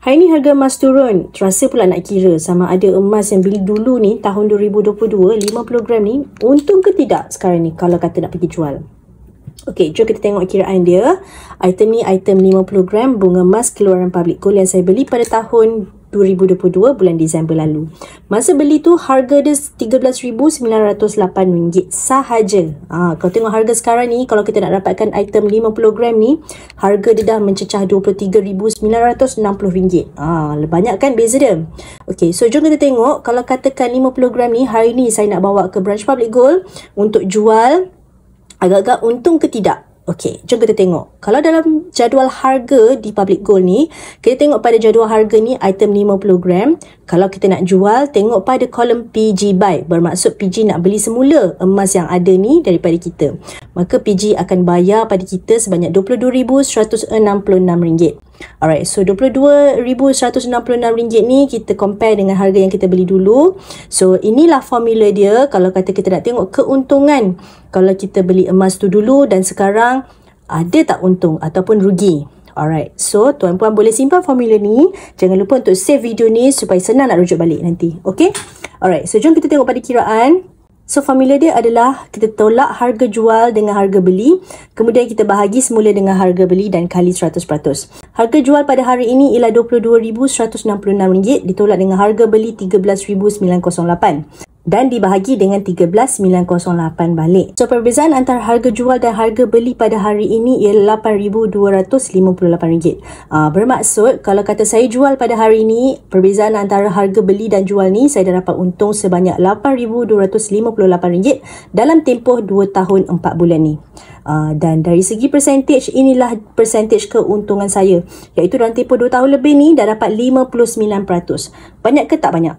Hari ni harga emas turun. Terasa pula nak kira sama ada emas yang beli dulu ni tahun 2022 50 gram ni untung ke tidak sekarang ni kalau kata nak pergi jual. Okey, jom kita tengok kiraan dia. Item ni item 50 gram bunga emas keluaran Public Gold yang saya beli pada tahun 2022 bulan Disember lalu. Masa beli tu harga dia RM13,908 sahaja. Kalau tengok harga sekarang ni, kalau kita nak dapatkan item 50 gram ni, harga dia dah mencecah RM23,960. Banyak kan beza dia. Okey, so jom kita tengok kalau katakan 50 gram ni hari ni saya nak bawa ke branch Public Gold untuk jual, agak-agak untung ke tidak? Okey, jom kita tengok. Kalau dalam jadual harga di Public Gold ni, kita tengok pada jadual harga ni item 50 gram. Kalau kita nak jual, tengok pada kolom PG buy. Bermaksud PG nak beli semula emas yang ada ni daripada kita. Maka PG akan bayar pada kita sebanyak RM22,166. Alright, so RM22,166 ni kita compare dengan harga yang kita beli dulu. So inilah formula dia kalau kata kita nak tengok keuntungan kalau kita beli emas tu dulu dan sekarang ada tak untung ataupun rugi. Alright, so tuan-puan boleh simpan formula ni. Jangan lupa untuk save video ni supaya senang nak rujuk balik nanti. Okay? Alright, so jom kita tengok pada kiraan. So formula dia adalah kita tolak harga jual dengan harga beli, kemudian kita bahagi semula dengan harga beli dan kali 100%. Harga jual pada hari ini ialah RM22,166 ditolak dengan harga beli RM13,908 dan dibahagi dengan 13,908 balik. So perbezaan antara harga jual dan harga beli pada hari ini ialah RM8,258. Bermaksud kalau kata saya jual pada hari ini, perbezaan antara harga beli dan jual ni saya dah dapat untung sebanyak RM8,258 dalam tempoh 2 tahun 4 bulan ni. Dan dari segi percentage, inilah percentage keuntungan saya, iaitu dalam tempoh 2 tahun lebih ni dah dapat 59%. Banyak ke tak banyak?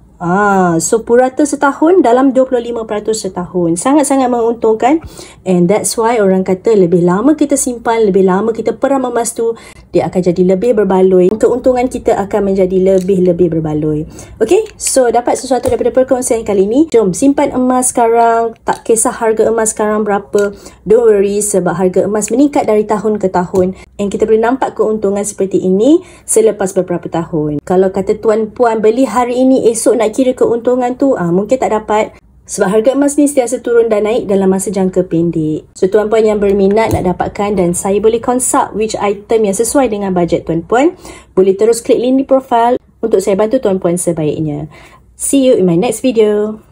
So purata setahun dalam 25% setahun. Sangat-sangat menguntungkan. And that's why orang kata lebih lama kita simpan, lebih lama kita peram emas tu, dia akan jadi lebih berbaloi. Keuntungan kita akan menjadi lebih-lebih berbaloi. Okay, so dapat sesuatu daripada perkongsian kali ni. Jom simpan emas sekarang. Tak kisah harga emas sekarang berapa, don't worry, sebab harga emas meningkat dari tahun ke tahun. And kita boleh nampak keuntungan seperti ini selepas beberapa tahun. Kalau kata tuan-puan beli hari ini, esok nak kira keuntungan tu mungkin tak dapat, sebab harga emas ni sentiasa turun dan naik dalam masa jangka pendek. So tuan-puan yang berminat nak dapatkan dan saya boleh consult which item yang sesuai dengan bajet tuan-puan, boleh terus klik link di profile untuk saya bantu tuan-puan sebaiknya. See you in my next video.